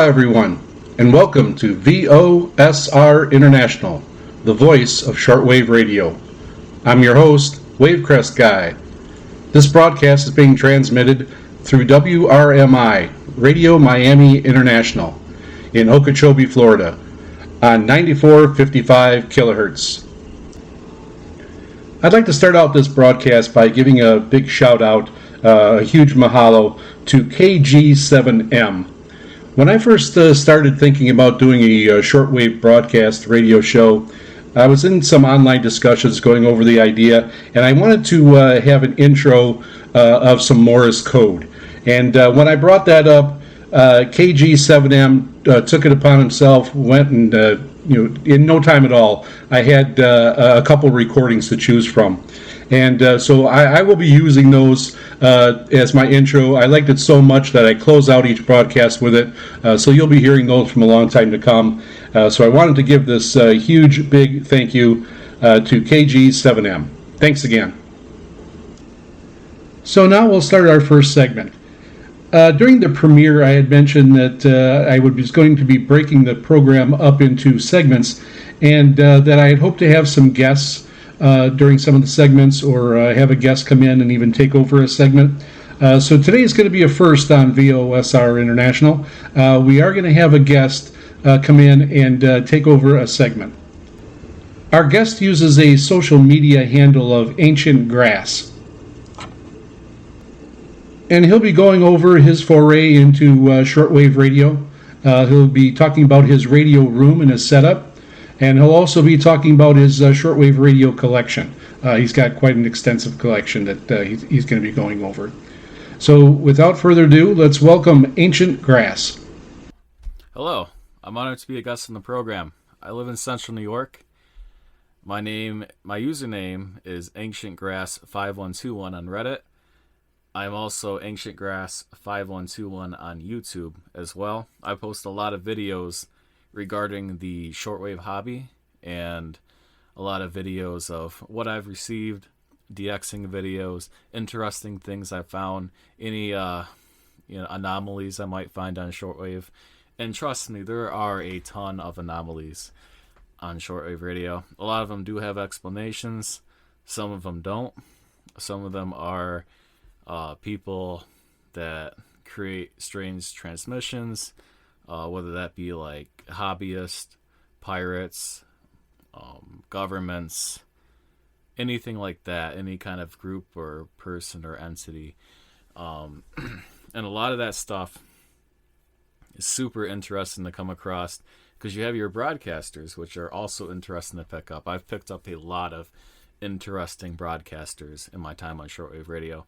everyone, and welcome to VOSR International, the voice of shortwave radio. I'm your host, Wavecrest Guy. This broadcast is being transmitted through WRMI, Radio Miami International, in Okeechobee, Florida, on 9455 kilohertz. I'd like to start out this broadcast by giving a big shout out, a huge mahalo to KG7M. When I first started thinking about doing a shortwave broadcast radio show, I was in some online discussions going over the idea, and I wanted to have an intro of some Morse code. And when I brought that up, KG7M took it upon himself, went and, in no time at all, I had a couple recordings to choose from. And so I will be using those as my intro. I liked it so much that I close out each broadcast with it. So you'll be hearing those from a long time to come. So I wanted to give this huge, big thank you to KG7M. Thanks again. So now we'll start our first segment. During the premiere, I had mentioned that I was going to be breaking the program up into segments, and that I had hoped to have some guests during some of the segments, or have a guest come in and even take over a segment. So today is going to be a first on VOSR International. We are going to have a guest come in and take over a segment. Our guest uses a social media handle of Ancient Grass, and he'll be going over his foray into shortwave radio. He'll be talking about his radio room and his setup. And he'll also be talking about his shortwave radio collection. He's got quite an extensive collection that he's going to be going over. So without further ado, let's welcome Ancient Grass. Hello, I'm honored to be a guest on the program. I live in Central New York. My username is Ancient Grass 5121 on Reddit. I'm also Ancient Grass 5121 on YouTube as well. I post a lot of videos regarding the shortwave hobby, and a lot of videos of what I've received, DXing videos, interesting things I found, any anomalies I might find on shortwave. And trust me, there are a ton of anomalies on shortwave radio. A lot of them do have explanations, some of them don't. Some of them are people that create strange transmissions, whether that be like hobbyists, pirates, governments, anything like that, any kind of group or person or entity. And a lot of that stuff is super interesting to come across, because you have your broadcasters, which are also interesting to pick up. I've picked up a lot of interesting broadcasters in my time on shortwave radio.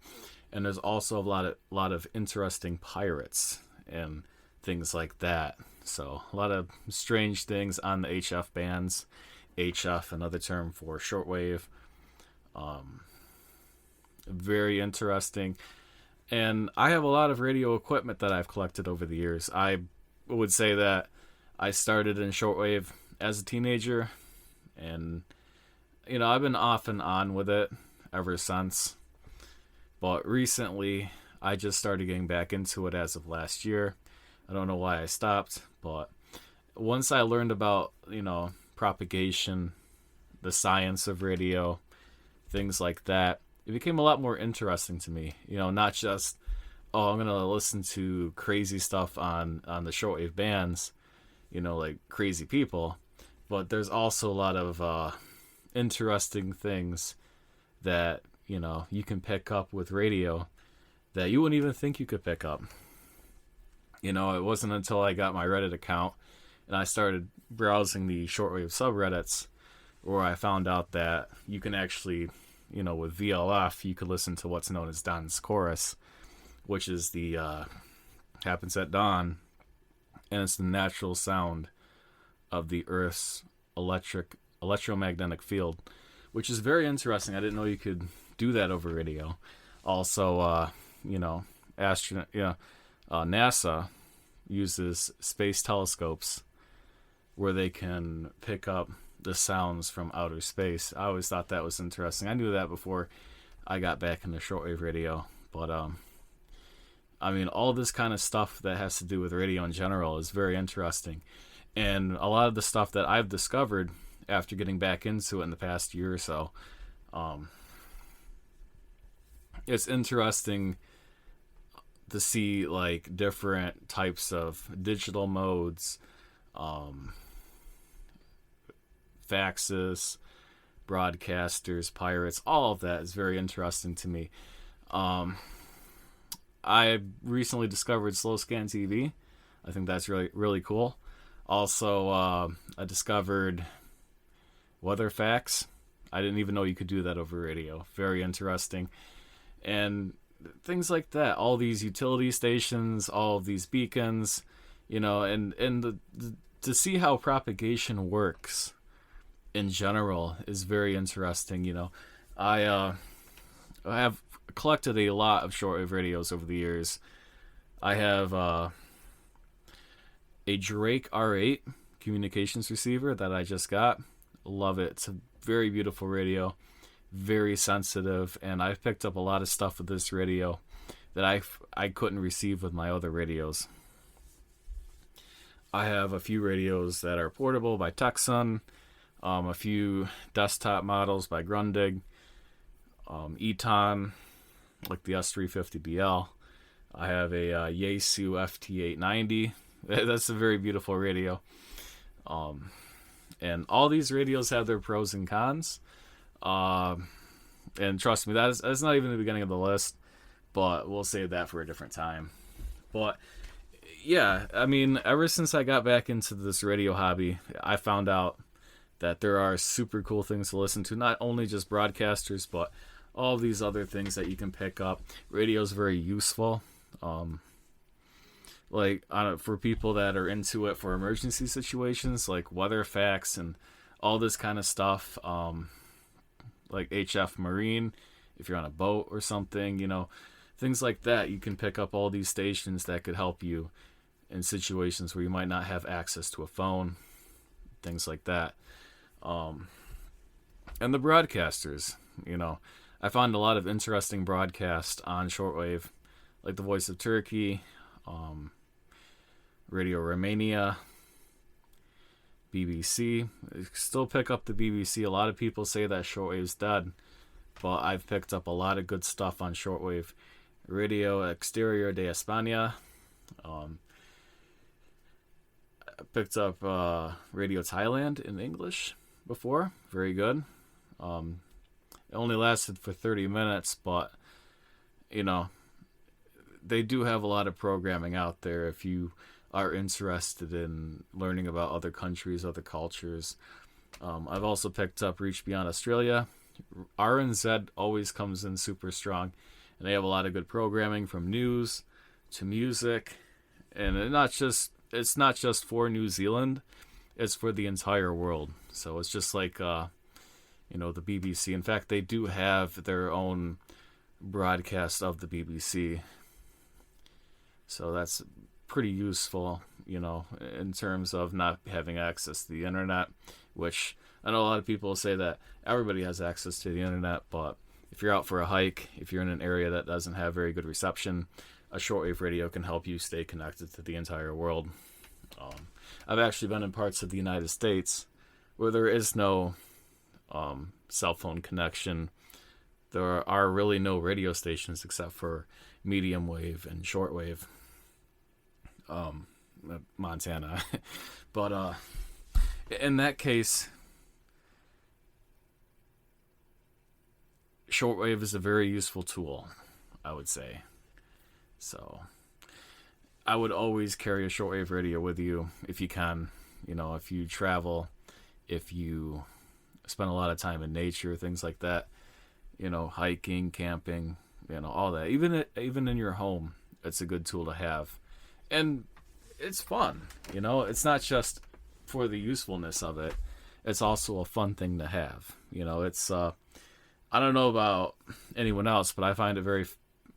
And there's also a lot of interesting pirates and things like that. So a lot of strange things on the HF bands. HF, another term for shortwave. Very interesting. And I have a lot of radio equipment that I've collected over the years. I would say that I started in shortwave as a teenager, and I've been off and on with it ever since. But recently, I just started getting back into it as of last year. I don't know why I stopped, but once I learned about, propagation, the science of radio, things like that, it became a lot more interesting to me. Not just, I'm going to listen to crazy stuff on the shortwave bands, like crazy people, but there's also a lot of interesting things that, you can pick up with radio that you wouldn't even think you could pick up. It wasn't until I got my Reddit account and I started browsing the shortwave subreddits where I found out that you can actually, with VLF, you could listen to what's known as Dawn's Chorus, which is the, happens at dawn, and it's the natural sound of the Earth's electromagnetic field, which is very interesting. I didn't know you could do that over radio. Also, NASA uses space telescopes where they can pick up the sounds from outer space. I always thought that was interesting. I knew that before I got back into shortwave radio, but I mean, all this kind of stuff that has to do with radio in general is very interesting. And a lot of the stuff that I've discovered after getting back into it in the past year or so, it's interesting to see like different types of digital modes, faxes, broadcasters, pirates. All of that is very interesting to me. I recently discovered slow scan TV. I think that's really, really cool. Also, I discovered weather fax. I didn't even know you could do that over radio. Very interesting. And things like that. All these utility stations, all of these beacons, and to see how propagation works in general is very interesting. I have collected a lot of shortwave radios over the years. I have a Drake R8 communications receiver that I just got. Love it. It's a very beautiful radio, very sensitive, and I've picked up a lot of stuff with this radio that I couldn't receive with my other radios. I have a few radios that are portable by Texan, a few desktop models by Grundig, Eton, like the S350BL. I have a Yaesu FT890. That's a very beautiful radio. And all these radios have their pros and cons. And trust me, that's not even the beginning of the list, but we'll save that for a different time. But yeah, I mean, ever since I got back into this radio hobby, I found out that there are super cool things to listen to, not only just broadcasters, but all these other things that you can pick up. Radio is very useful. For people that are into it for emergency situations, like weather facts and all this kind of stuff, like HF Marine, if you're on a boat or something, things like that. You can pick up all these stations that could help you in situations where you might not have access to a phone, things like that. And the broadcasters, I found a lot of interesting broadcasts on shortwave, like the Voice of Turkey, Radio Romania, BBC. I still pick up the BBC. A lot of people say that shortwave's dead, but I've picked up a lot of good stuff on shortwave. Radio Exterior de España. I picked up Radio Thailand in English before. Very good. It only lasted for 30 minutes, but they do have a lot of programming out there if you are interested in learning about other countries, other cultures. I've also picked up Reach Beyond Australia. RNZ always comes in super strong, and they have a lot of good programming from news to music, and it's not just for New Zealand, it's for the entire world. So it's just like the BBC. In fact, they do have their own broadcast of the BBC. So that's pretty useful, in terms of not having access to the internet, which I know a lot of people say that everybody has access to the internet, but if you're out for a hike, if you're in an area that doesn't have very good reception, a shortwave radio can help you stay connected to the entire world. I've actually been in parts of the United States where there is no cell phone connection. There are really no radio stations except for medium wave and shortwave. Montana. But in that case, shortwave is a very useful tool, I would say. So I would always carry a shortwave radio with you if you can. If you travel, if you spend a lot of time in nature, things like that, hiking, camping, all that. Even in your home, it's a good tool to have. And it's fun, it's not just for the usefulness of it. It's also a fun thing to have. It's, I don't know about anyone else, but I find it very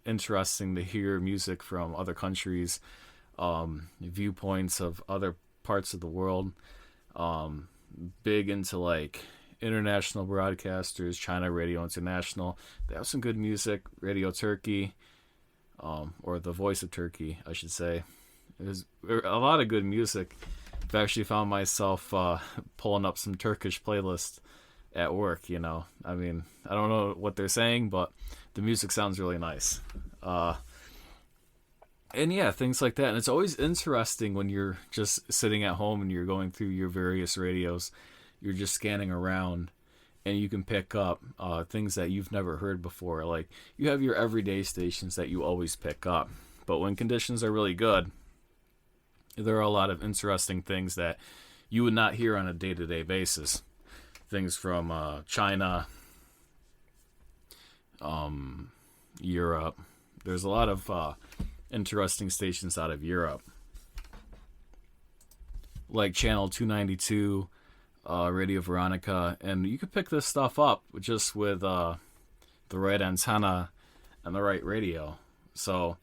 interesting to hear music from other countries, viewpoints of other parts of the world. Big into like international broadcasters, China Radio International. They have some good music. Radio Turkey. or the Voice of Turkey, I should say. There's a lot of good music. I've actually found myself pulling up some Turkish playlists at work, you know. I mean, I don't know what they're saying, but the music sounds really nice. And yeah, things like that. And it's always interesting when you're just sitting at home and you're going through your various radios. You're just scanning around and you can pick up things that you've never heard before. Like, you have your everyday stations that you always pick up. But when conditions are really good, there are a lot of interesting things that you would not hear on a day-to-day basis. Things from China, Europe. There's a lot of interesting stations out of Europe, like Channel 292, Radio Veronica, and you could pick this stuff up just with the right antenna and the right radio. So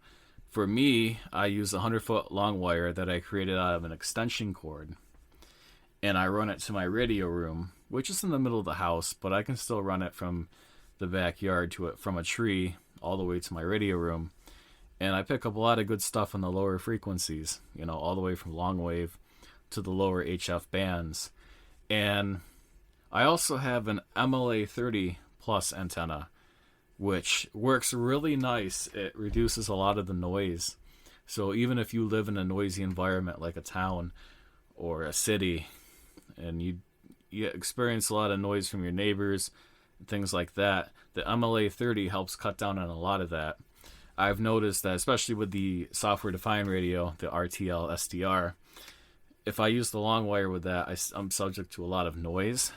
for me, I use a 100-foot long wire that I created out of an extension cord, and I run it to my radio room, which is in the middle of the house, but I can still run it from the backyard to it from a tree all the way to my radio room. And I pick up a lot of good stuff on the lower frequencies, you know, all the way from long wave to the lower HF bands. And I also have an MLA 30 plus antenna, which works really nice. It reduces a lot of the noise. So even if you live in a noisy environment like a town or a city, and you experience a lot of noise from your neighbors, things like that, the MLA 30 helps cut down on a lot of that. I've noticed that, especially with the software-defined radio, the RTL SDR, if I use the long wire with that, I'm subject to a lot of noise.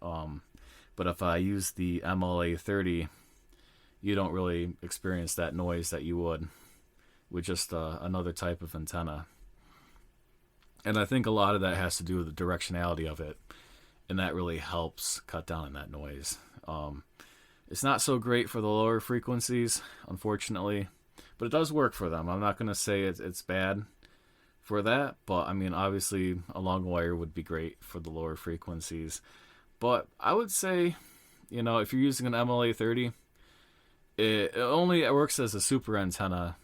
But if I use the MLA 30, you don't really experience that noise that you would with just another type of antenna. And I think a lot of that has to do with the directionality of it, and that really helps cut down on that noise. It's not so great for the lower frequencies, unfortunately, but it does work for them. I'm not going to say it's bad for that, but I mean, obviously a long wire would be great for the lower frequencies. But I would say, you know, if you're using an MLA 30, it works as a super antenna,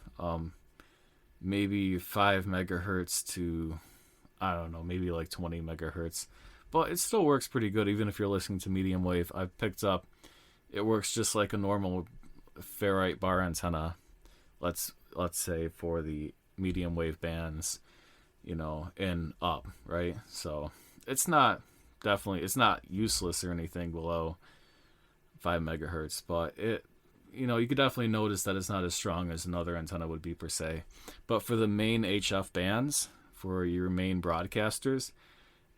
maybe 5 megahertz to, I don't know, maybe like 20 megahertz. But it still works pretty good, even if you're listening to medium wave. I've picked up, it works just like a normal ferrite bar antenna, let's say, for the medium wave bands, you know, and up, right? So it's not useless or anything below 5 megahertz, but it, you know, you could definitely notice that it's not as strong as another antenna would be per se. But for the main HF bands, for your main broadcasters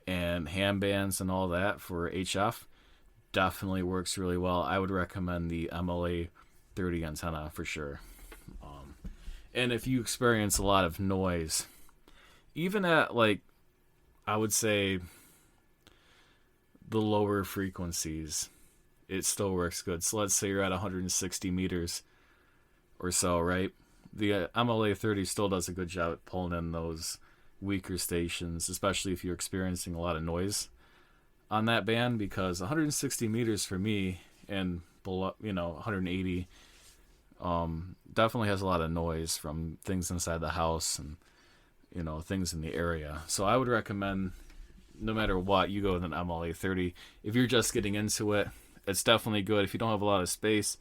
and ham bands and all that for HF, definitely works really well. I would recommend the MLA 30 antenna for sure. And if you experience a lot of noise, even at, like, I would say the lower frequencies, it still works good. So let's say you're at 160 meters or so, right? The MLA 30 still does a good job at pulling in those weaker stations, especially if you're experiencing a lot of noise on that band, because 160 meters for me and below, you know, 180 definitely has a lot of noise from things inside the house and, you know, things in the area. So I would recommend, no matter what, you go with an MLA 30. If you're just getting into it, it's definitely good. If you don't have a lot of space,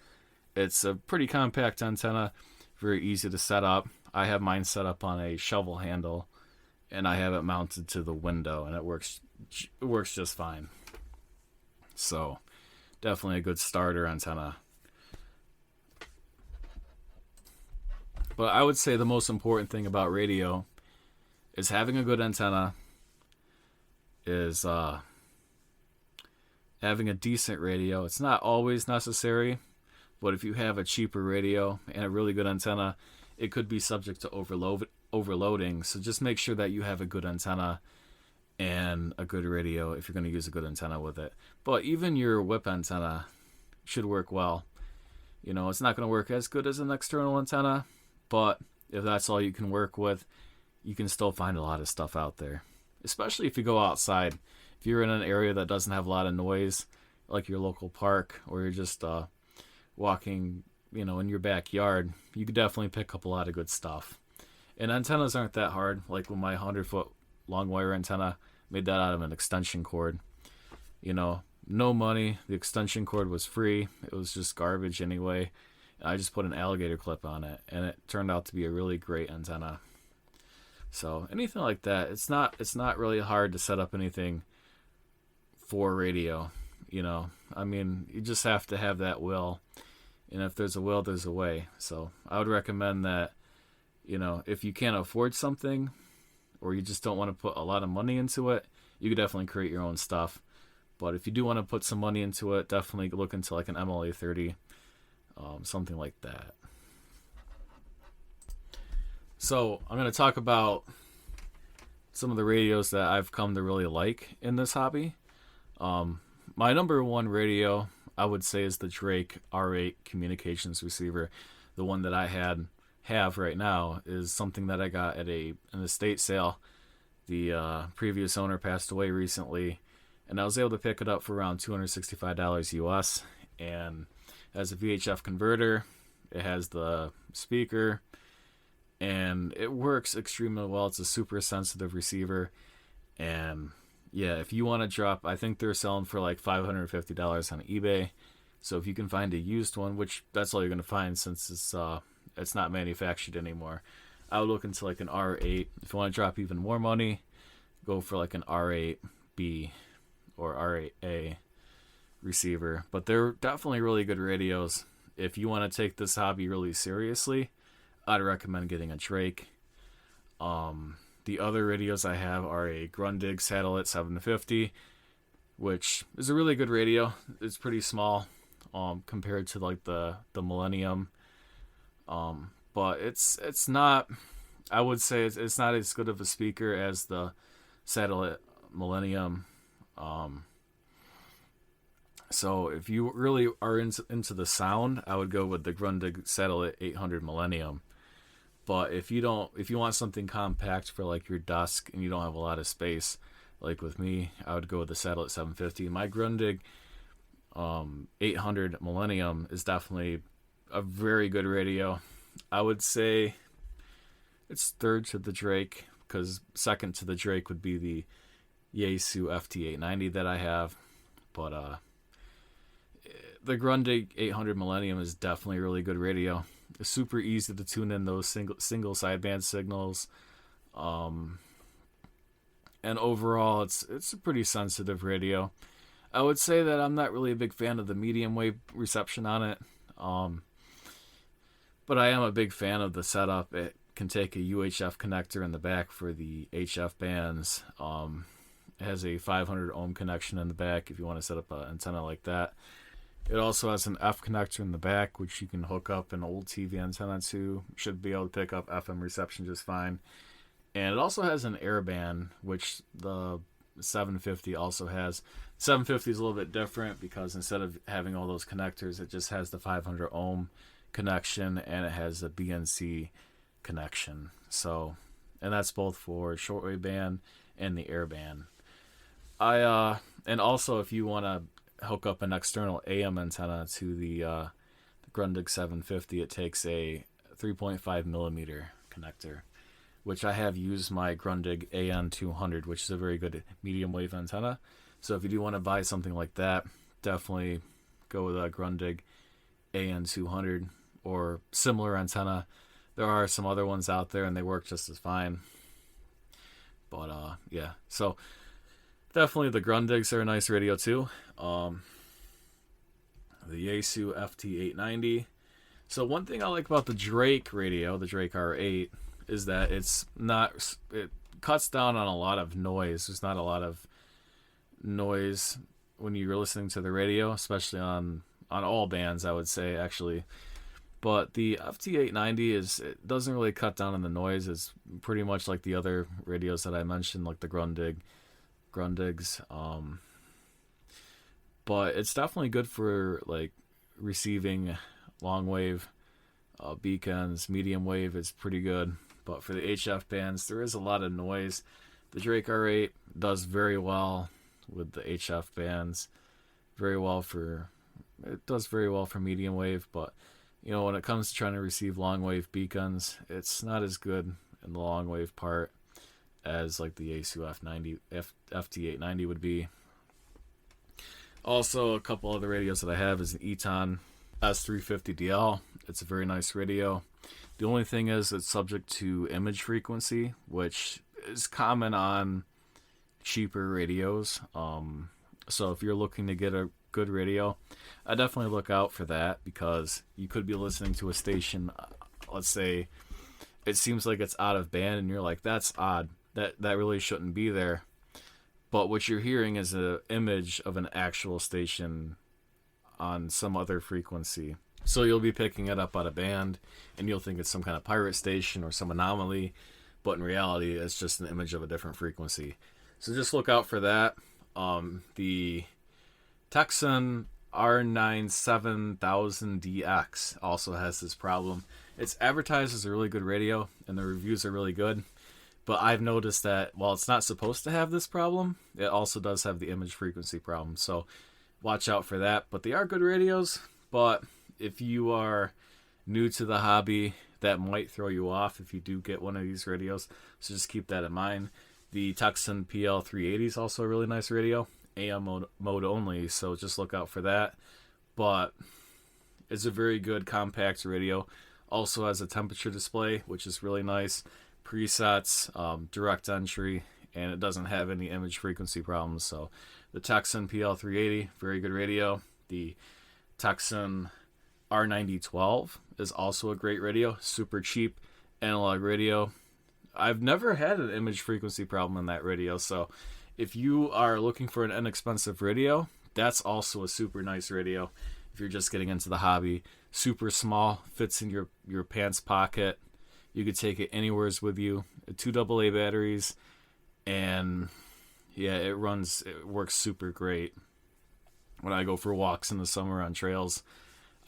it's a pretty compact antenna, very easy to set up. I have mine set up on a shovel handle, and I have it mounted to the window, and it works just fine. So definitely a good starter antenna. But I would say the most important thing about radio is having a good antenna, is having a decent radio. It's not always necessary, but if you have a cheaper radio and a really good antenna, it could be subject to overloading. So just make sure that you have a good antenna and a good radio if you're going to use a good antenna with it. But even your whip antenna should work well. You know, it's not going to work as good as an external antenna, but if that's all you can work with, you can still find a lot of stuff out there. Especially if you go outside. If you're in an area that doesn't have a lot of noise, like your local park, or you're just walking in your backyard, you could definitely pick up a lot of good stuff. And antennas aren't that hard. Like with my 100-foot long wire antenna, made that out of an extension cord. No money. The extension cord was free. It was just garbage anyway. I just put an alligator clip on it, and it turned out to be a really great antenna. So anything like that, it's not really hard to set up anything for radio. I mean, you just have to have that will, and if there's a will, there's a way. So I would recommend that, if you can't afford something, or you just don't want to put a lot of money into it, you could definitely create your own stuff. But if you do want to put some money into it, definitely look into like an MLA 30, something like that. So I'm going to talk about some of the radios that I've come to really like in this hobby. My number one radio, I would say, is the Drake R8 communications receiver. The one that I have right now is something that I got at an estate sale. The previous owner passed away recently, and I was able to pick it up for around $265 US. And it has a VHF converter, it has the speaker, and it works extremely well. It's a super sensitive receiver, and yeah, if you want to drop, I think they're selling for like $550 on eBay. So if you can find a used one, which that's all you're going to find since it's not manufactured anymore, I would look into like an R8. If you want to drop even more money, go for like an R8B or R8A receiver. But they're definitely really good radios. If you want to take this hobby really seriously, I'd recommend getting a Drake. The other radios I have are a Grundig Satellite 750, which is a really good radio. It's pretty small compared to like the Millennium, but it's not. I would say it's not as good of a speaker as the Satellite Millennium. So if you really are into the sound, I would go with the Grundig Satellite 800 Millennium. But if you want something compact for like your desk and you don't have a lot of space, like with me, I would go with the Satellite 750. My Grundig 800 Millennium is definitely a very good radio. I would say it's third to the Drake, because second to the Drake would be the Yaesu FT890 that I have. But the Grundig 800 Millennium is definitely a really good radio. It's super easy to tune in those single sideband signals, and overall it's a pretty sensitive radio. I would say that I'm not really a big fan of the medium wave reception on it, but I am a big fan of the setup. It can take a UHF connector in the back for the HF bands. It has a 500 ohm connection in the back if you want to set up an antenna like that. It also has an F connector in the back, which you can hook up an old TV antenna to. Should be able to pick up FM reception just fine. And it also has an airband, which the 750 also has. 750 is a little bit different because instead of having all those connectors, it just has the 500 ohm connection and it has a BNC connection. So, and that's both for shortwave band and the airband. And also if you want to hook up an external AM antenna to the Grundig 750, it takes a 3.5 millimeter connector, which I have used my Grundig AN200, which is a very good medium wave antenna. So if you do want to buy something like that, definitely go with a Grundig AN200 or similar antenna. There are some other ones out there and they work just as fine. But yeah, so definitely the Grundigs are a nice radio too. The Yaesu FT890. So one thing I like about the Drake radio, the Drake R8, is that it cuts down on a lot of noise. There's not a lot of noise when you're listening to the radio, especially on all bands, I would say, actually. But the FT890 it doesn't really cut down on the noise. It's pretty much like the other radios that I mentioned, like the Grundigs. But it's definitely good for like receiving long wave beacons. Medium wave is pretty good, but for the HF bands, there is a lot of noise. The Drake R8 does very well with the HF bands. It does very well for medium wave, but when it comes to trying to receive long wave beacons, it's not as good in the long wave part as like the ASU FT890 would be. Also, a couple other radios that I have is an Eton S350DL. It's a very nice radio. The only thing is it's subject to image frequency, which is common on cheaper radios. So if you're looking to get a good radio, I definitely look out for that, because you could be listening to a station, let's say it seems like it's out of band and you're like, that's odd, that really shouldn't be there, but what you're hearing is an image of an actual station on some other frequency. So you'll be picking it up out of band and you'll think it's some kind of pirate station or some anomaly, but in reality it's just an image of a different frequency. So just look out for that. The Texan R97000DX also has this problem. It's advertised as a really good radio and the reviews are really good, but I've noticed that while it's not supposed to have this problem, it also does have the image frequency problem. So watch out for that. But they are good radios, but if you are new to the hobby, that might throw you off if you do get one of these radios. So just keep that in mind. The Texan PL380 is also a really nice radio, AM mode only, so just look out for that. But it's a very good compact radio. Also has a temperature display, which is really nice. Presets, direct entry, and it doesn't have any image frequency problems. So the Texan PL380, very good radio. The Texan R9012 is also a great radio, super cheap analog radio. I've never had an image frequency problem in that radio, so if you are looking for an inexpensive radio, that's also a super nice radio. If you're just getting into the hobby, super small, fits in your pants pocket. You could take it anywheres with you. 2 AA batteries, and yeah, it works super great. When I go for walks in the summer on trails,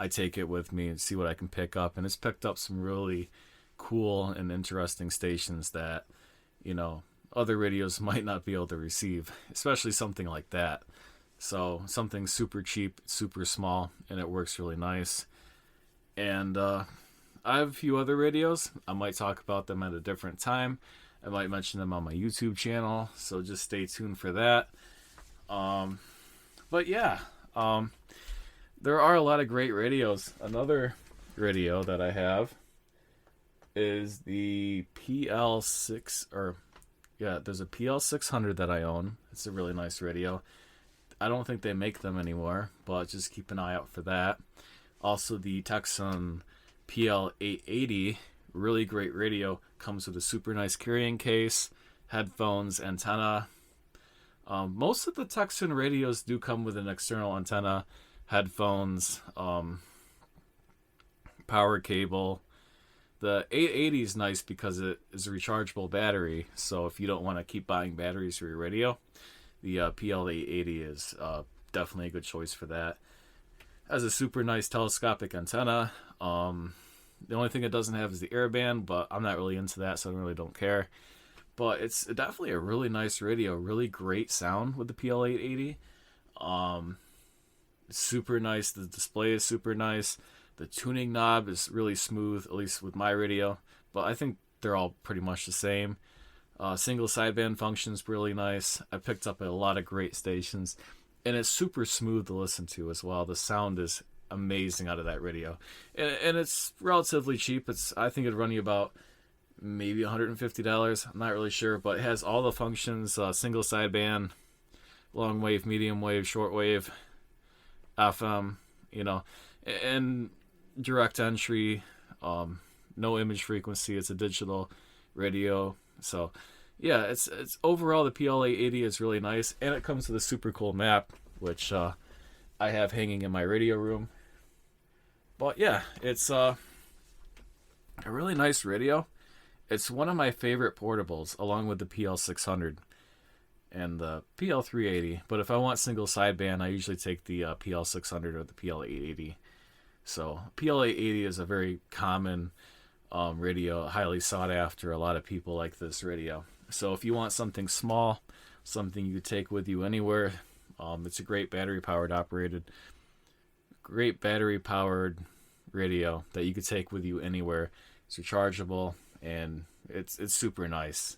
I take it with me and see what I can pick up, and it's picked up some really cool and interesting stations that, other radios might not be able to receive, especially something like that. So something super cheap, super small, and it works really nice. And I have a few other radios. I might talk about them at a different time. I might mention them on my YouTube channel, so just stay tuned for that. But yeah, there are a lot of great radios. Another radio that I have is the there's a PL600 that I own. It's a really nice radio. I don't think they make them anymore, but just keep an eye out for that. Also, the Texan PL880, really great radio, comes with a super nice carrying case, headphones, antenna. Most of the Texan radios do come with an external antenna, headphones, power cable. The 880 is nice because it is a rechargeable battery, so if you don't want to keep buying batteries for your radio, the PL880 is definitely a good choice for that. Has a super nice telescopic antenna. The only thing it doesn't have is the airband, but I'm not really into that, so I really don't care. But it's definitely a really nice radio, really great sound with the PL880. Super nice. The display is super nice. The tuning knob is really smooth, at least with my radio, but I think they're all pretty much the same. Single sideband functions really nice. I picked up a lot of great stations, and it's super smooth to listen to as well. The sound is amazing out of that radio, and it's relatively cheap. I think it'd run you about maybe $150. I'm not really sure, but it has all the functions: single sideband, long wave, medium wave, short wave, FM, and direct entry, no image frequency. It's a digital radio. So yeah, it's overall the PL880 is really nice, and it comes with a super cool map, which I have hanging in my radio room. But yeah, it's a really nice radio. It's one of my favorite portables, along with the PL600 and the PL380. But if I want single sideband, I usually take the PL600 or the PL880. So PL880 is a very common radio, highly sought after. A lot of people like this radio. So if you want something small, something you could take with you anywhere, it's a great battery powered radio that you could take with you anywhere. It's rechargeable and it's super nice.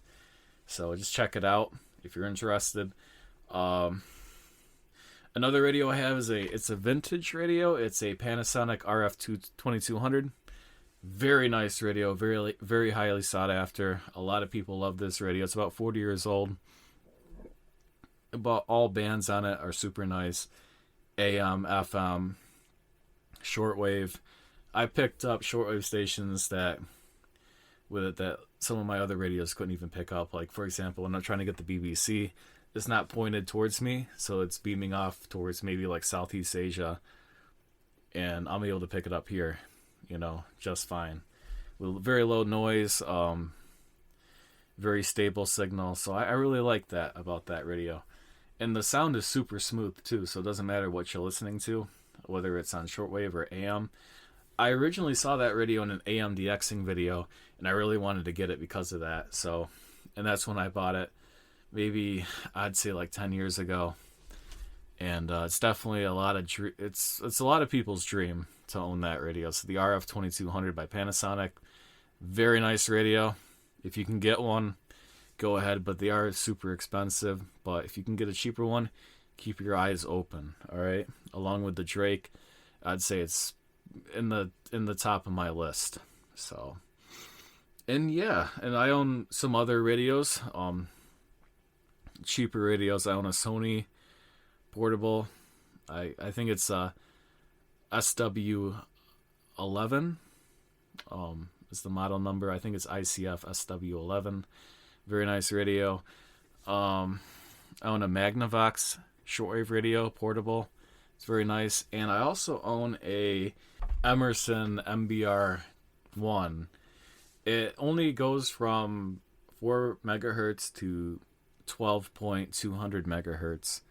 So just check it out if you're interested. Another radio I have is it's a vintage radio. It's a Panasonic RF2200. Very nice radio, very very highly sought after. A lot of people love this radio. It's about 40 years old. About all bands on it are super nice. AM, FM, shortwave. I picked up shortwave stations that some of my other radios couldn't even pick up. Like, for example, when I'm trying to get the BBC, it's not pointed towards me, so it's beaming off towards maybe like Southeast Asia, and I'm able to pick it up here, just fine. With very low noise, very stable signal. So I really like that about that radio. And the sound is super smooth too, so it doesn't matter what you're listening to, whether it's on shortwave or AM. I originally saw that radio in an AM DXing video, and I really wanted to get it because of that. So, and that's when I bought it. Maybe I'd say like 10 years ago, and it's definitely a lot of it's a lot of people's dream to own that radio. So the RF2200 by Panasonic, very nice radio. If you can get one, go ahead, but they are super expensive. But if you can get a cheaper one, keep your eyes open. All right, along with the Drake, I'd say it's in the top of my list. So, and yeah, and I own some other radios. Cheaper radios. I own a Sony portable. I think it's SW11 is the model number. I think it's ICF SW11. Very nice radio. I own a Magnavox shortwave radio portable. It's very nice. And I also own a Emerson MBR1. It only goes from 4 megahertz to 12.200 megahertz,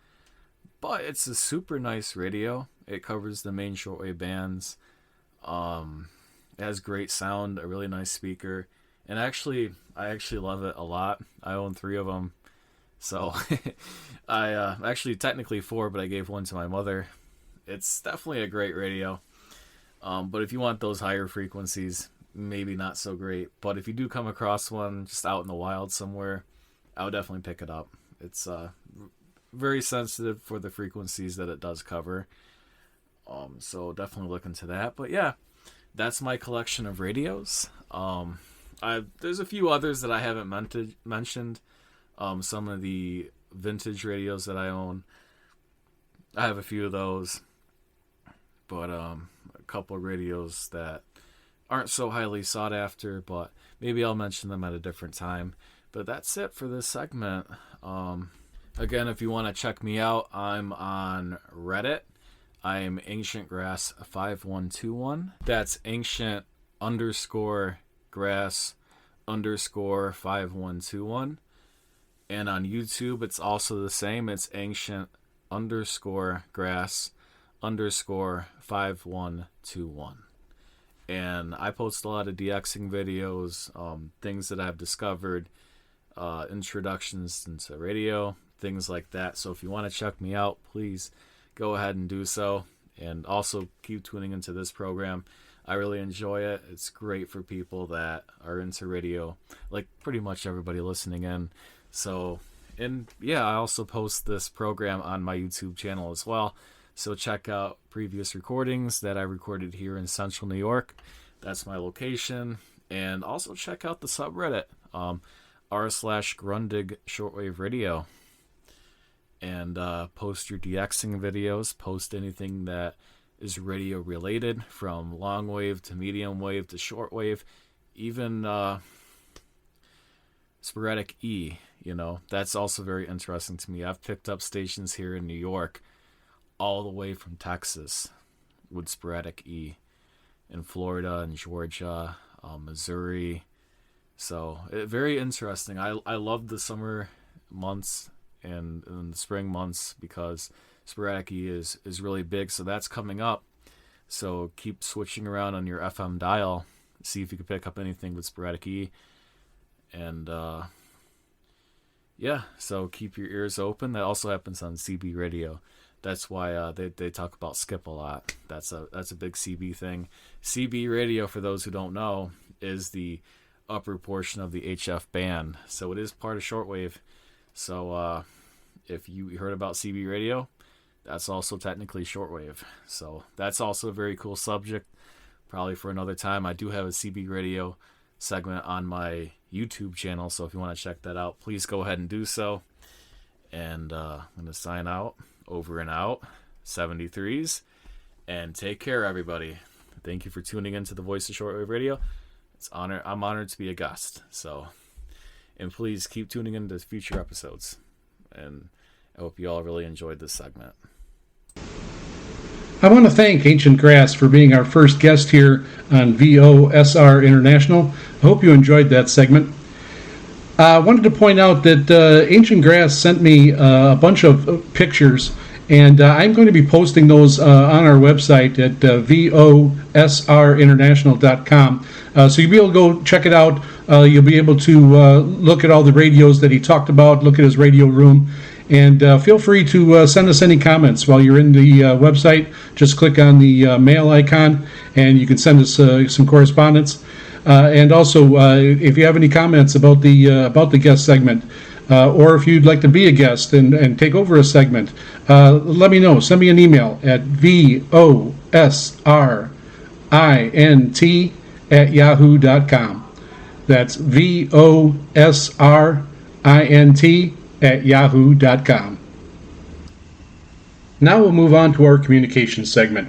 but it's a super nice radio. It covers the main shortwave bands. It has great sound, a really nice speaker, and I actually love it a lot. I own 3 of them, so I actually technically 4, but I gave one to my mother. It's definitely a great radio, but if you want those higher frequencies, maybe not so great. But if you do come across one just out in the wild somewhere, I would definitely pick it up. It's very sensitive for the frequencies that it does cover. So definitely look into that. But yeah, that's my collection of radios. There's a few others that I haven't mentioned. Some of the vintage radios that I own. I have a few of those. But a couple of radios that aren't so highly sought after, but maybe I'll mention them at a different time. But that's it for this segment. Again, if you want to check me out, I'm on Reddit. I'm AncientGrass5121. That's Ancient_Grass_5121. And on YouTube, it's also the same. It's Ancient_Grass_5121. And I post a lot of DXing videos, things that I've discovered, introductions into radio, things like that. So if you want to check me out, please go ahead and do so. And also keep tuning into this program. I really enjoy it. It's great for people that are into radio, like pretty much everybody listening in. So, and yeah, I also post this program on my YouTube channel as well. So check out previous recordings that I recorded here in Central New York. That's my location. And also check out the subreddit, r/Grundig Shortwave Radio. And post your DXing videos. Post anything that is radio related, from long wave to medium wave to short wave. Even sporadic E, that's also very interesting to me. I've picked up stations here in New York all the way from Texas with sporadic E, in Florida and Georgia, Missouri. So very interesting. I love the summer months and the spring months because sporadic E is really big. So that's coming up. So keep switching around on your FM dial. See if you can pick up anything with sporadic E. And yeah, so keep your ears open. That also happens on CB radio. That's why they talk about skip a lot. That's a big CB thing. CB radio, for those who don't know, is the upper portion of the HF band, so it is part of shortwave. So if you heard about CB radio, that's also technically shortwave. So that's also a very cool subject, probably for another time. I do have a CB radio segment on my YouTube channel, so if you want to check that out, please go ahead and do so. And I'm going to sign out, over and out, 73s, and take care, everybody. Thank you for tuning in to the Voice of Shortwave Radio. I'm honored to be a guest. So, and please keep tuning into future episodes. And I hope you all really enjoyed this segment. I want to thank Ancient Grass for being our first guest here on VOSR International. I hope you enjoyed that segment. I wanted to point out that Ancient Grass sent me a bunch of pictures, and I'm going to be posting those on our website at VOSRinternational.com. So you'll be able to go check it out. You'll be able to look at all the radios that he talked about, look at his radio room, and feel free to send us any comments while you're in the website. Just click on the mail icon, and you can send us some correspondence. And also, if you have any comments about the guest segment, or if you'd like to be a guest and take over a segment, let me know. Send me an email at VOSRINT@yahoo.com. That's VOSRINT@yahoo.com. Now we'll move on to our communication segment.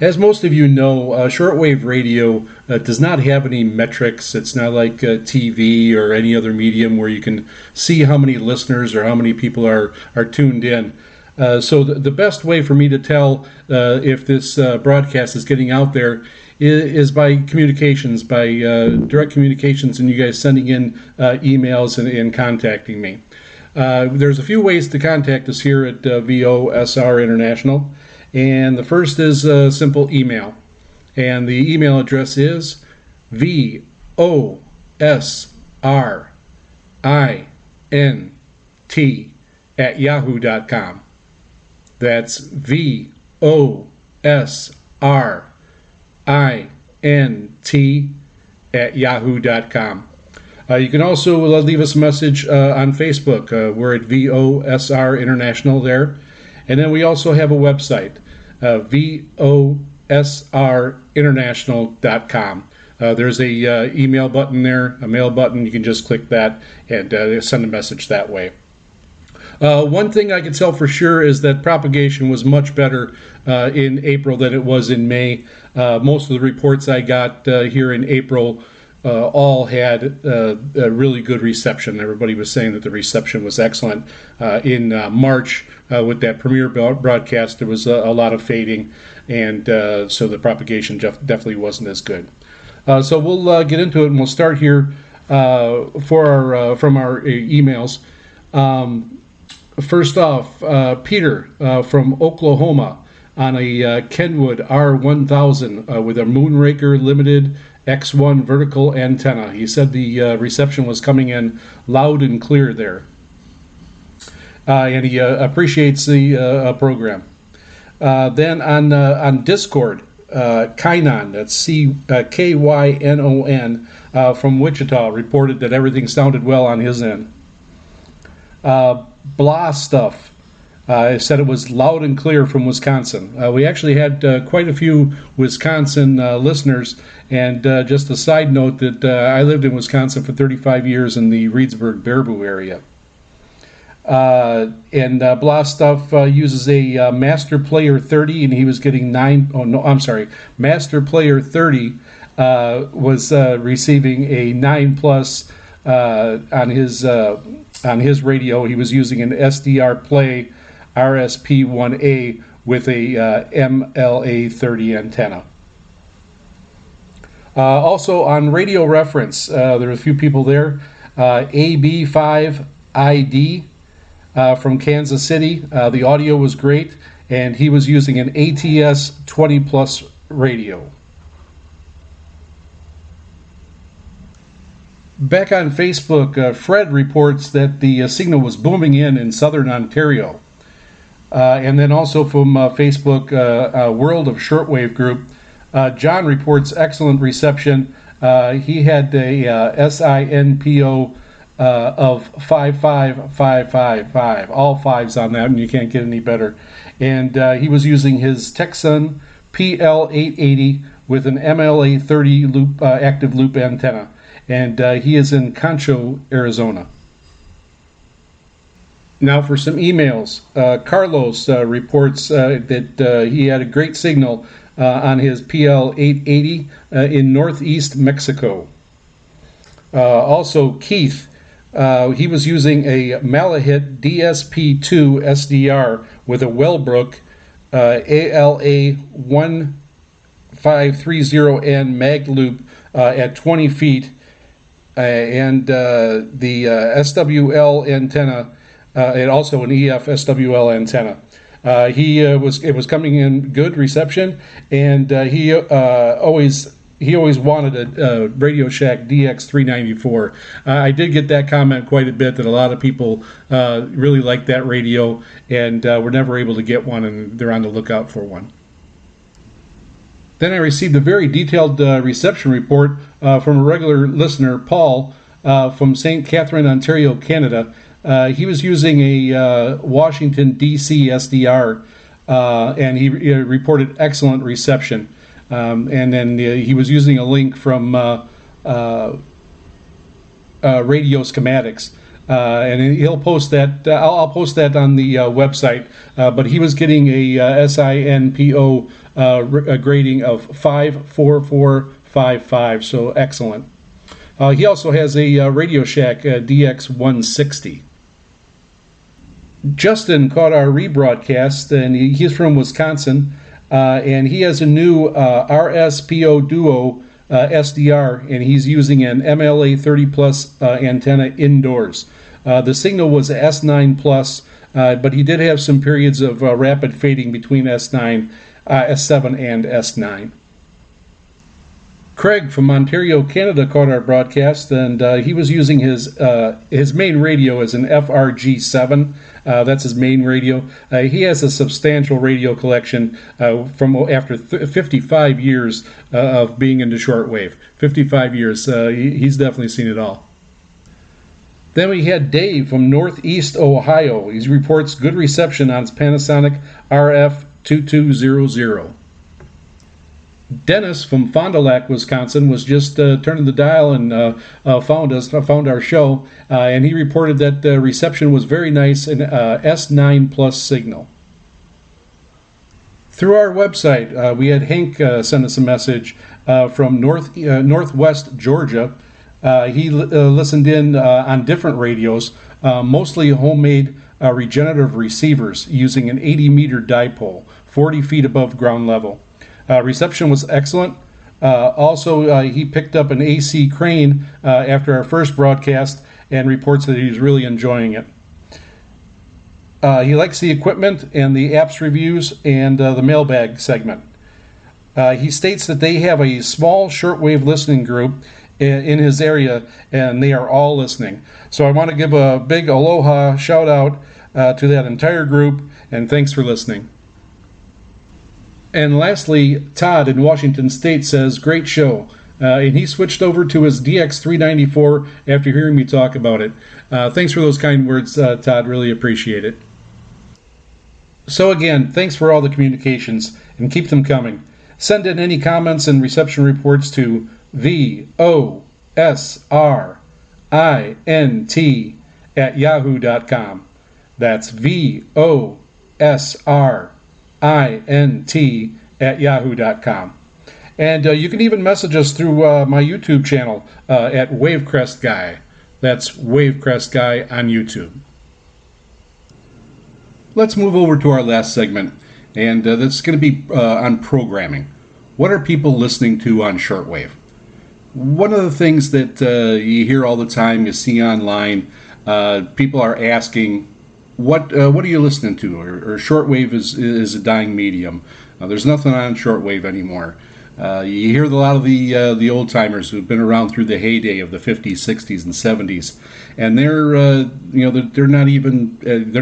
As most of you know, shortwave radio does not have any metrics. It's not like TV or any other medium where you can see how many listeners or how many people are tuned in. So the best way for me to tell if this broadcast is getting out there is by communications, by direct communications, and you guys sending in emails and contacting me. There's a few ways to contact us here at VOSR International. And the first is a simple email. And the email address is VOSRINT@yahoo.com. That's VOSRINT@yahoo.com. You can also leave us a message on Facebook. We're at VOSR International there. And then we also have a website, VOSRinternational.com. There's a email button there, a mail button. You can just click that and send a message that way. One thing I can tell for sure is that propagation was much better in April than it was in May. Most of the reports I got here in April all had a really good reception. Everybody was saying that the reception was excellent. In March, with that premiere broadcast, there was a lot of fading, and so the propagation definitely wasn't as good. So we'll get into it, and we'll start here from our emails. First off, Peter from Oklahoma on a Kenwood R1000 with a Moonraker Limited X1 vertical antenna. He said the reception was coming in loud and clear there. And he appreciates the program. Then on Discord, Kynon, that's Kynon, from Wichita, reported that everything sounded well on his end. Blah Stuff said it was loud and clear from Wisconsin. We actually had quite a few Wisconsin listeners, and just a side note that I lived in Wisconsin for 35 years in the Reedsburg-Baraboo area. And Blah Stuff uses a Master Player 30, and he was getting Master Player 30 was receiving a 9+ on his radio. He was using an SDR Play RSP1A with a MLA30 antenna. Also on Radio Reference, there are a few people there. AB5ID from Kansas City. The audio was great, and he was using an ATS 20+ radio. Back on Facebook, Fred reports that the signal was booming in southern Ontario. And then also from Facebook, World of Shortwave group, John reports excellent reception. He had a SINPO of 55555, all fives on that, and you can't get any better. And he was using his Texan PL880 with an MLA30 loop, active loop antenna. And he is in Concho, Arizona. Now for some emails. Carlos reports that he had a great signal on his PL880 in northeast Mexico. Also, Keith, he was using a Malahit DSP2 SDR with a Wellbrook ALA1530N mag loop at 20 feet and the SWL antenna, and also an EF SWL antenna. It was coming in good reception, and he always wanted a Radio Shack DX394. I did get that comment quite a bit, that a lot of people really like that radio, and were never able to get one, and they're on the lookout for one. Then I received a very detailed reception report from a regular listener, Paul, from St. Catherine, Ontario, Canada. He was using a Washington, D.C. SDR, and he reported excellent reception. And then he was using a link from Radio Schematics. And he'll post that. I'll post that on the website. But he was getting a SINPO grading of 54455, so excellent. He also has a Radio Shack DX160. Justin caught our rebroadcast, and he's from Wisconsin, and he has a new RSPO Duo SDR, and he's using an MLA 30 plus antenna indoors. The signal was S9 plus, but he did have some periods of rapid fading between S7 and S9. Craig from Ontario, Canada caught our broadcast, and he was using his main radio as an FRG7. That's his main radio. He has a substantial radio collection from after 55 years of being into shortwave. 55 years. He's definitely seen it all. Then we had Dave from Northeast Ohio. He reports good reception on his Panasonic RF2200. Dennis from Fond du Lac, Wisconsin, was just turning the dial and found our show, and he reported that the reception was very nice and S9 plus signal. Through our website, we had Hank send us a message from Northwest Georgia. He listened in on different radios, mostly homemade regenerative receivers using an 80-meter dipole, 40 feet above ground level. Reception was excellent. Also, he picked up an AC crane after our first broadcast and reports that he's really enjoying it. He likes the equipment and the apps reviews and the mailbag segment. He states that they have a small shortwave listening group in his area, and they are all listening. So I want to give a big aloha shout out to that entire group, and thanks for listening. And lastly, Todd in Washington State says, great show. And he switched over to his DX394 after hearing me talk about it. Thanks for those kind words, Todd. Really appreciate it. So again, thanks for all the communications, and keep them coming. Send in any comments and reception reports to VOSRINT@yahoo.com. That's VOSRINT@yahoo.com. And you can even message us through my YouTube channel at Wavecrest Guy. That's Wavecrest Guy on YouTube. Let's move over to our last segment, and that's going to be on programming. What are people listening to on shortwave? One of the things that you hear all the time, you see online, people are asking, what are you listening to? Or shortwave is a dying medium. There's nothing on shortwave anymore. You hear a lot of the old timers who've been around through the heyday of the 50s, 60s, and 70s, and they're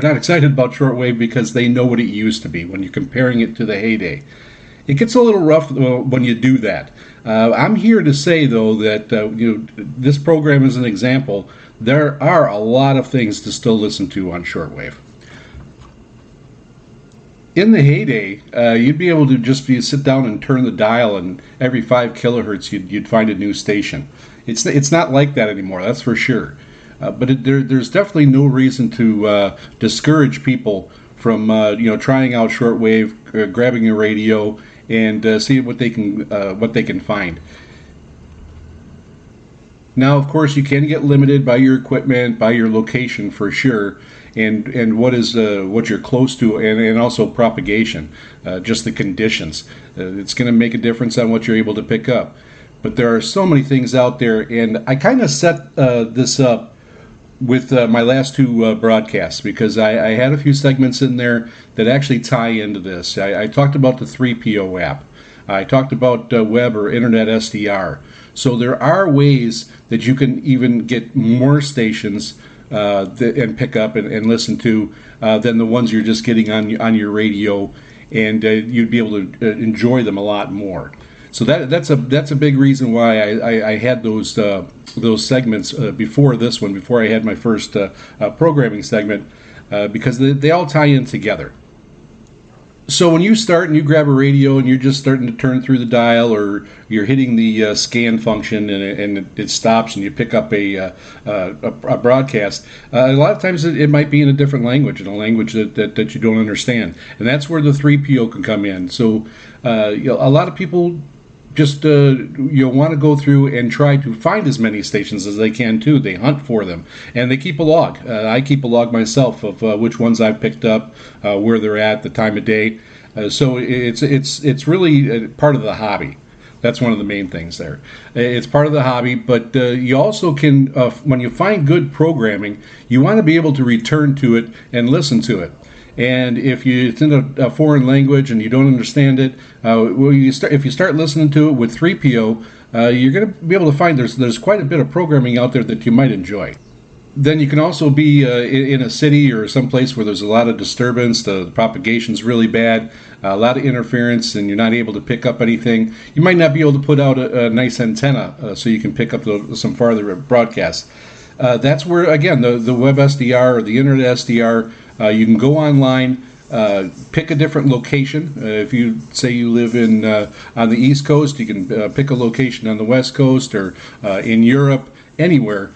not excited about shortwave because they know what it used to be when you're comparing it to the heyday. It gets a little rough when you do that. I'm here to say, though, that this program is an example. There are a lot of things to still listen to on shortwave. In the heyday, you'd be able to just sit down and turn the dial, and every 5 kilohertz you'd find a new station. It's not like that anymore, that's for sure. But there's definitely no reason to discourage people from trying out shortwave, grabbing a radio, and see what they can find. Now, of course, you can get limited by your equipment, by your location for sure, and what you're close to, and also propagation, just the conditions. It's going to make a difference on what you're able to pick up. But there are so many things out there, and I kind of set this up with my last 2 broadcasts, because I had a few segments in there that actually tie into this. I talked about the 3PO app. I talked about web or internet SDR. So there are ways that you can even get more stations and pick up and listen to than the ones you're just getting on your radio, and you'd be able to enjoy them a lot more. So that's a big reason why I had those segments before this one, before I had my first programming segment, because they all tie in together. So when you start and you grab a radio and you're just starting to turn through the dial, or you're hitting the scan function and it stops and you pick up a broadcast, a lot of times it might be in a different language, in a language that you don't understand. And that's where the 3PO can come in. So a lot of people just want to go through and try to find as many stations as they can too. They hunt for them, and they keep a log. I keep a log myself of which ones I've picked up, where they're at, the time of day. So it's really part of the hobby. That's one of the main things there. It's part of the hobby, but you also can, when you find good programming, you want to be able to return to it and listen to it. And if it's in a foreign language and you don't understand it, if you start listening to it with 3PO, you're going to be able to find there's quite a bit of programming out there that you might enjoy. Then you can also be in a city or someplace where there's a lot of disturbance, the propagation's really bad, a lot of interference, and you're not able to pick up anything. You might not be able to put out a nice antenna so you can pick up some farther broadcasts. That's where, again, the web SDR or the internet SDR, you can go online, pick a different location. If you say you live on the East Coast, you can pick a location on the West Coast or in Europe, anywhere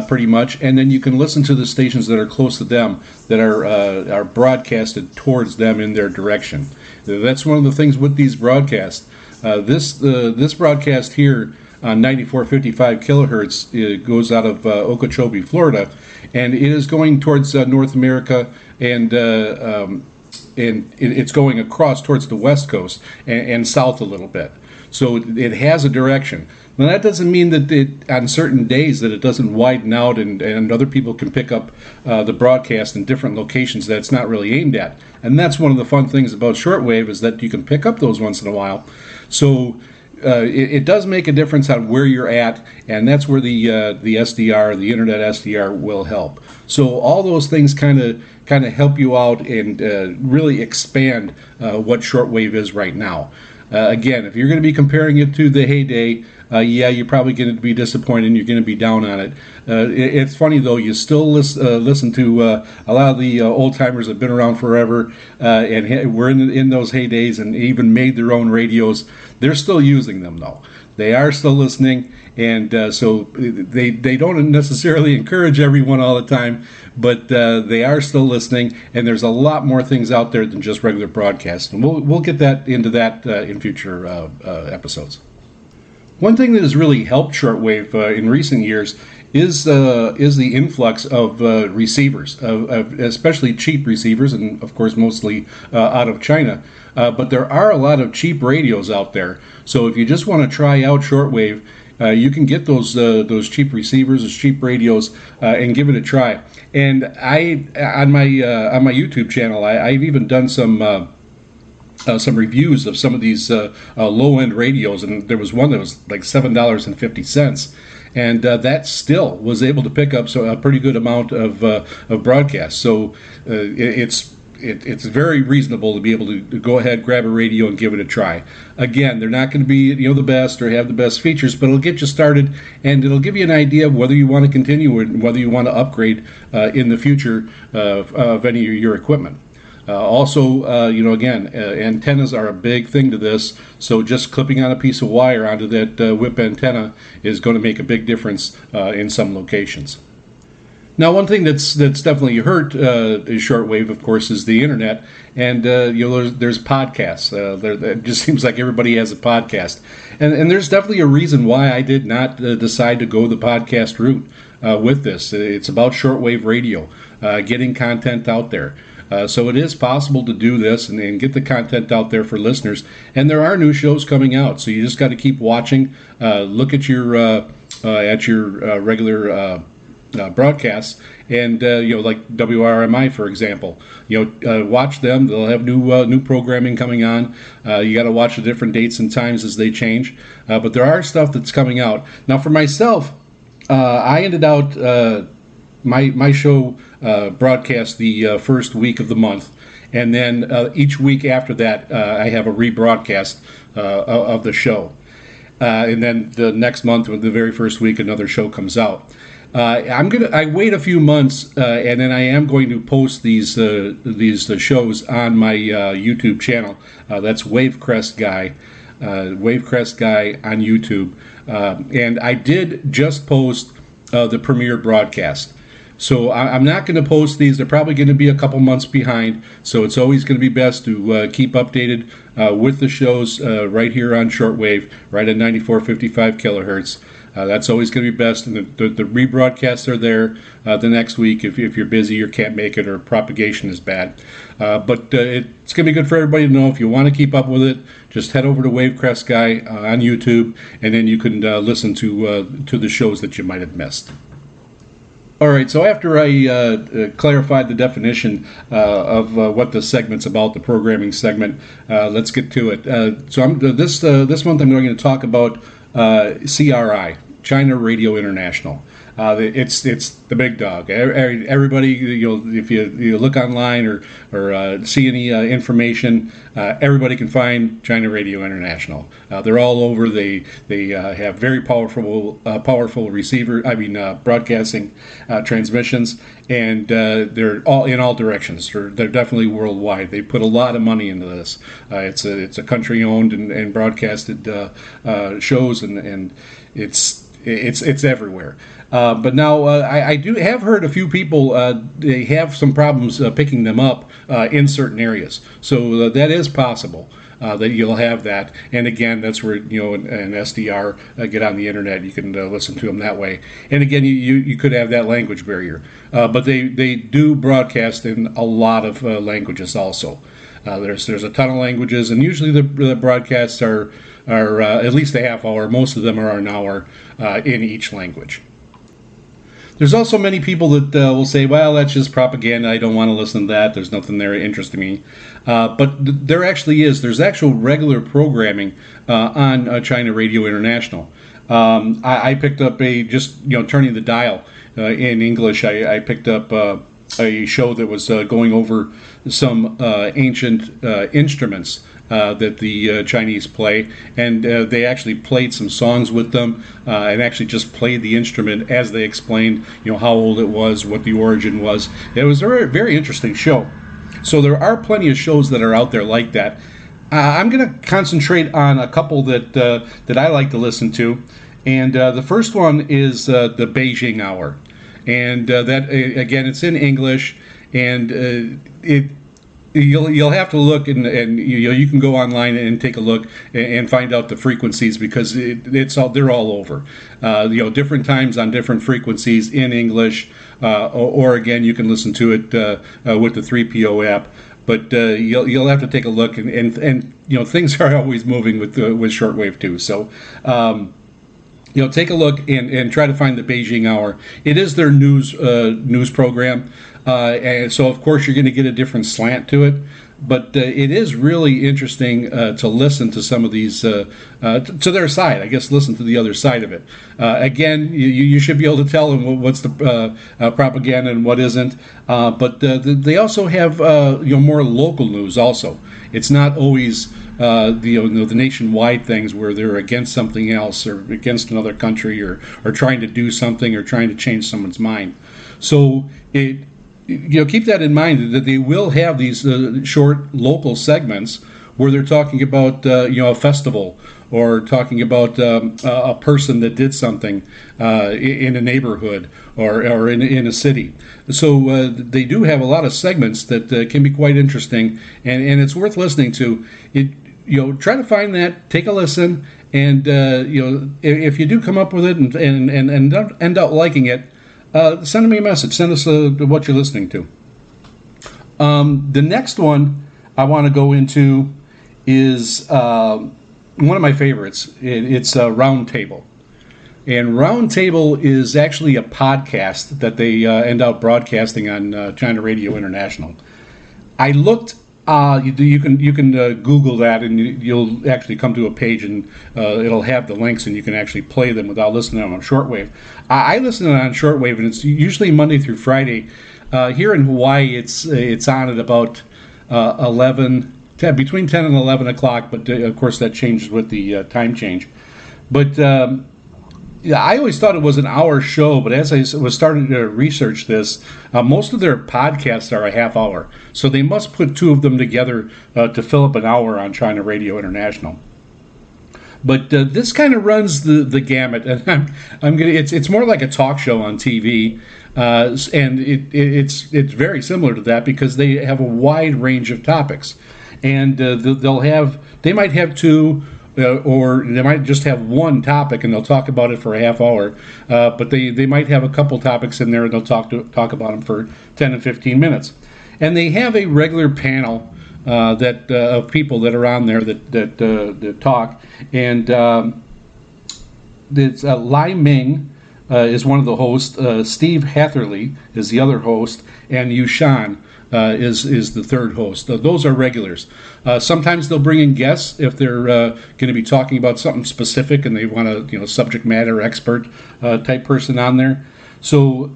pretty much, and then you can listen to the stations that are close to them, that are broadcasted towards them in their direction. That's one of the things with these broadcasts. This broadcast here on 9455 kilohertz, it goes out of Okeechobee, Florida, and it is going towards North America, and it's going across towards the West Coast and south a little bit. So it has a direction. Now that doesn't mean that on certain days that it doesn't widen out and other people can pick up the broadcast in different locations that it's not really aimed at. And that's one of the fun things about shortwave, is that you can pick up those once in a while. So it does make a difference on where you're at, and that's where the SDR, the internet SDR, will help. So all those things kind of help you out and really expand what shortwave is right now. Again, if you're going to be comparing it to the heyday, you're probably going to be disappointed and you're going to be down on it. It's funny, though, you still listen to a lot of the old-timers that have been around forever and were in those heydays and even made their own radios. They're still using them, though. They are still listening, and so they don't necessarily encourage everyone all the time, but they are still listening, and there's a lot more things out there than just regular broadcasts, and we'll get into that in future episodes. One thing that has really helped shortwave in recent years is the influx of receivers, especially cheap receivers, and of course mostly out of China. But there are a lot of cheap radios out there. So if you just want to try out shortwave, you can get those cheap receivers, those cheap radios, and give it a try. And I on my YouTube channel, I've even done some some reviews of some of these low-end radios, and there was one that was like $7.50, and that still was able to pick up a pretty good amount of broadcasts. So it's very reasonable to be able to go ahead, grab a radio, and give it a try. Again, they're not going to be the best or have the best features, but it'll get you started, and it'll give you an idea of whether you want to continue and whether you want to upgrade in the future of any of your equipment. Also, again, antennas are a big thing to this, so just clipping on a piece of wire onto that whip antenna is going to make a big difference in some locations. Now, one thing that's definitely hurt shortwave, of course, is the internet, and there's podcasts. It just seems like everybody has a podcast, and there's definitely a reason why I did not decide to go the podcast route with this. It's about shortwave radio, getting content out there. So it is possible to do this and get the content out there for listeners. And there are new shows coming out, so you just got to keep watching. Look at your regular broadcasts, and like WRMI, for example. Watch them. They'll have new programming coming on. You got to watch the different dates and times as they change. But there are stuff that's coming out now. For myself, I ended out. My show broadcast the first week of the month, and then each week after that I have a rebroadcast of the show, and then the next month, the very first week, another show comes out. I wait a few months, and then I am going to post these shows on my YouTube channel. That's Wavecrest Guy. Wavecrest Guy on YouTube, and I did just post the premiere broadcast. So I'm not going to post these. They're probably going to be a couple months behind. So it's always going to be best to keep updated with the shows right here on shortwave, right at 9455 kilohertz. That's always going to be best. And the rebroadcasts are there the next week if you're busy or can't make it or propagation is bad. But it's going to be good for everybody to know. If you want to keep up with it, just head over to Wavecrest Guy on YouTube, and then you can listen to the shows that you might have missed. All right, so after I clarified the definition of what the segment's about, the programming segment, let's get to it. This month I'm going to talk about CRI, China Radio International. It's the big dog. Everybody, if you look online or see any information, everybody can find China Radio International. They're all over. They have very powerful broadcasting transmissions, and they're all in all directions. They're definitely worldwide. They put a lot of money into this. It's a country owned and broadcasted shows, and it's everywhere. But now I do have heard a few people they have some problems picking them up in certain areas. So that is possible that you'll have that. And again, that's where an SDR get on the internet. You can listen to them that way. And again, you could have that language barrier. But they do broadcast in a lot of languages also. There's a ton of languages, and usually the broadcasts are at least a half hour. Most of them are an hour in each language. There's also many people that will say, well, that's just propaganda. I don't want to listen to that. There's nothing there interesting me. But there actually is. There's actual regular programming on China Radio International. I picked up turning the dial in English. I picked up a show that was going over some ancient instruments that the Chinese play, and they actually played some songs with them and actually just played the instrument as they explained how old it was, what the origin was. It was a very, very interesting show. So there are plenty of shows that are out there like that. I'm going to concentrate on a couple that I like to listen to, and the first one is the Beijing Hour. And that again, it's in English, and you'll have to look, and you can go online and take a look and find out the frequencies, because they're all over. Different times on different frequencies in English, or again, you can listen to it with the 3PO app. But you'll have to take a look, and things are always moving with shortwave too. So. Take a look and try to find the Beijing Hour. It is their news program, and so of course you're going to get a different slant to it. But it is really interesting to listen to some of these, to their side. I guess listen to the other side of it. Again, you should be able to tell them what's the propaganda and what isn't. But they also have more local news. Also, it's not always the nationwide things where they're against something else or against another country or trying to do something or trying to change someone's mind. So keep that in mind, that they will have these short local segments where they're talking about a festival or talking about a person that did something in a neighborhood or in a city. So they do have a lot of segments that can be quite interesting, and it's worth listening to. Try to find that, take a listen, and if you do come up with it and end up liking it, send me a message. Send us what you're listening to. The next one I want to go into is one of my favorites. It's Roundtable. And Roundtable is actually a podcast that they end up broadcasting on China Radio International. I looked. You can Google that, and you'll actually come to a page, and it'll have the links, and you can actually play them without listening to them on shortwave. I listen to it on shortwave, and it's usually Monday through Friday. Here in Hawaii, it's on at about 10, between 10 and 11 o'clock, but of course that changes with the time change. But I always thought it was an hour show, but as I was starting to research this, most of their podcasts are a half hour. So they must put two of them together to fill up an hour on China Radio International. But this kind of runs the gamut, and I'm gonna. It's more like a talk show on TV, and it's very similar to that because they have a wide range of topics, and they might have two. Or they might just have one topic and they'll talk about it for a half hour, but they might have a couple topics in there and they'll talk about them for 10 and 15 minutes. And they have a regular panel of people that are on there that talk. And it's Lai Ming is one of the hosts. Steve Hatherley is the other host, and Yushan is the third host. Those are regulars. Sometimes they'll bring in guests if they're going to be talking about something specific and they want a subject matter expert type person on there. So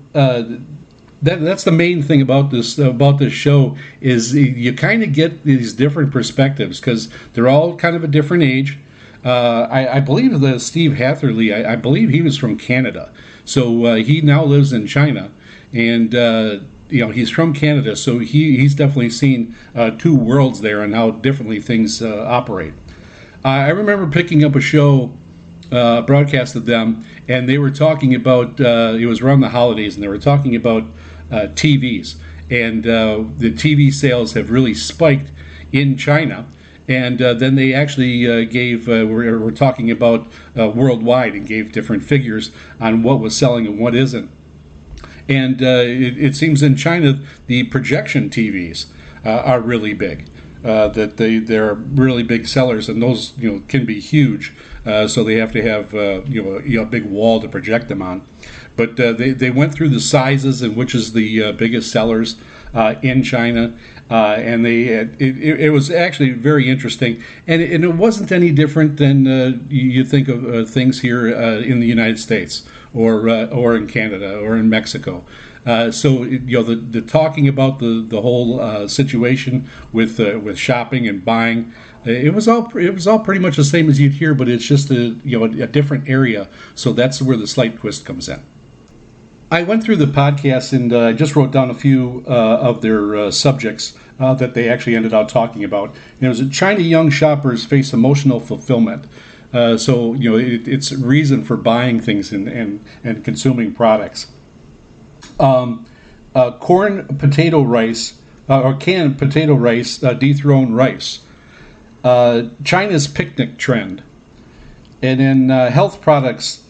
that's the main thing about this show is you kind of get these different perspectives because they're all kind of a different age. I believe that Steve Hatherley, I believe he was from Canada, so he now lives in China, and he's from Canada, so he's definitely seen two worlds there and how differently things operate. I remember picking up a show, broadcasted them, and they were talking about, it was around the holidays, and they were talking about TVs, and the TV sales have really spiked in China. And then they actually we're talking about worldwide and gave different figures on what was selling and what isn't. And it seems in China the projection TVs are really big. That they're really big sellers, and those can be huge. So they have to have a big wall to project them on. But they went through the sizes and which is the biggest sellers in China, and it was actually very interesting, and it wasn't any different than you think of things here in the United States or in Canada or in Mexico. So the talking about the whole situation with shopping and buying, it was all pretty much the same as you'd hear, but it's just a different area. So that's where the slight twist comes in. I went through the podcast and I just wrote down a few of their subjects that they actually ended up talking about. And it was China young shoppers face emotional fulfillment. So it's a reason for buying things and consuming products. Corn potato rice or canned potato rice dethrone rice. China's picnic trend, and then health products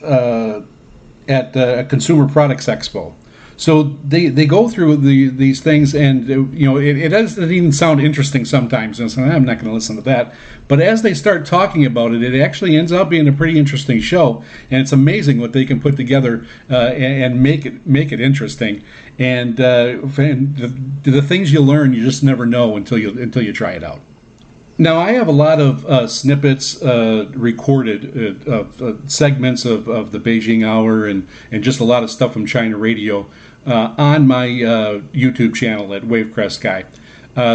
at a Consumer Products Expo. So they go through these things, and it doesn't even sound interesting sometimes. And so I'm not going to listen to that. But as they start talking about it, it actually ends up being a pretty interesting show, and it's amazing what they can put together and make it interesting. And the things you learn, you just never know until you try it out. Now, I have a lot of snippets recorded of segments of the Beijing Hour and just a lot of stuff from China Radio on my YouTube channel at Wavecrest Guy.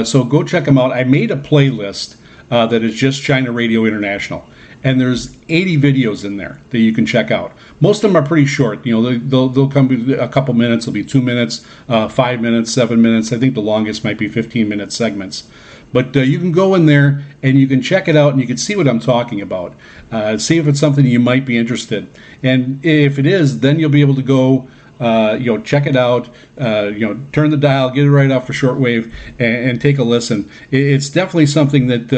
So go check them out. I made a playlist that is just China Radio International. And there's 80 videos in there that you can check out. Most of them are pretty short. They'll come a couple minutes. They'll be 2 minutes, 5 minutes, 7 minutes. I think the longest might be 15-minute segments. But you can go in there and you can check it out and you can see what I'm talking about. See if it's something you might be interested. And if it is, then you'll be able to go, check it out, turn the dial, get it right off for shortwave, and take a listen. It's definitely something that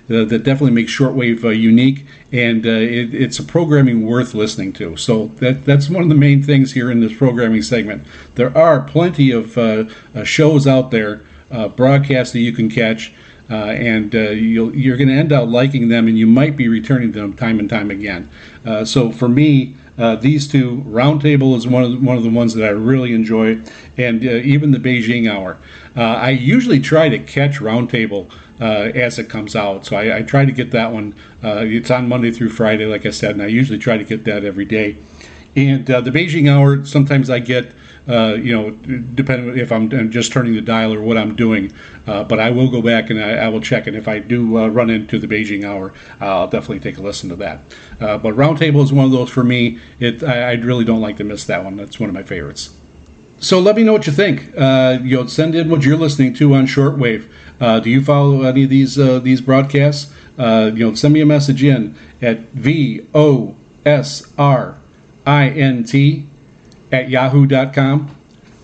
definitely makes shortwave unique, and it's a programming worth listening to. So that's one of the main things here in this programming segment. There are plenty of shows out there, broadcasts that you can catch, and you're going to end up liking them, and you might be returning to them time and time again. So for me, these two, Roundtable is one of the ones that I really enjoy, and even the Beijing Hour. I usually try to catch Roundtable as it comes out, so I try to get that one. It's on Monday through Friday, like I said, and I usually try to get that every day. And the Beijing Hour, sometimes I get, depending if I'm just turning the dial or what I'm doing. But I will go back and I will check. And if I do run into the Beijing Hour, I'll definitely take a listen to that. But Roundtable is one of those for me. I really don't like to miss that one. That's one of my favorites. So let me know what you think. Send in what you're listening to on shortwave. Do you follow any of these broadcasts? Send me a message in at VOSRINT@yahoo.com.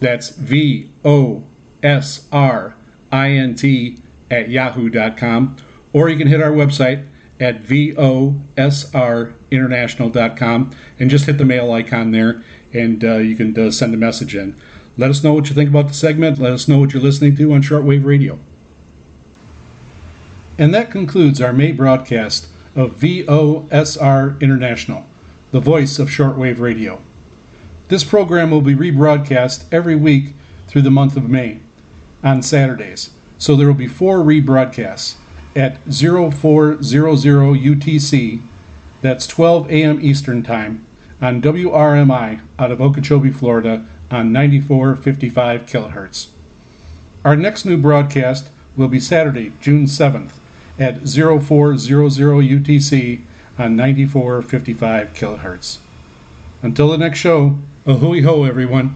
That's VOSRINT@yahoo.com. Or you can hit our website at VOSRInternational.com and just hit the mail icon there, and you can send a message in. Let us know what you think about the segment. Let us know what you're listening to on Shortwave Radio. And that concludes our May broadcast of VOSR International, the voice of Shortwave Radio. This program will be rebroadcast every week through the month of May on Saturdays. So there will be 4 rebroadcasts at 0400 UTC, that's 12 a.m. Eastern Time, on WRMI out of Okeechobee, Florida, on 9455 kilohertz. Our next new broadcast will be Saturday, June 7th, at 0400 UTC on 9455 kilohertz. Until the next show, ahoy ho, everyone.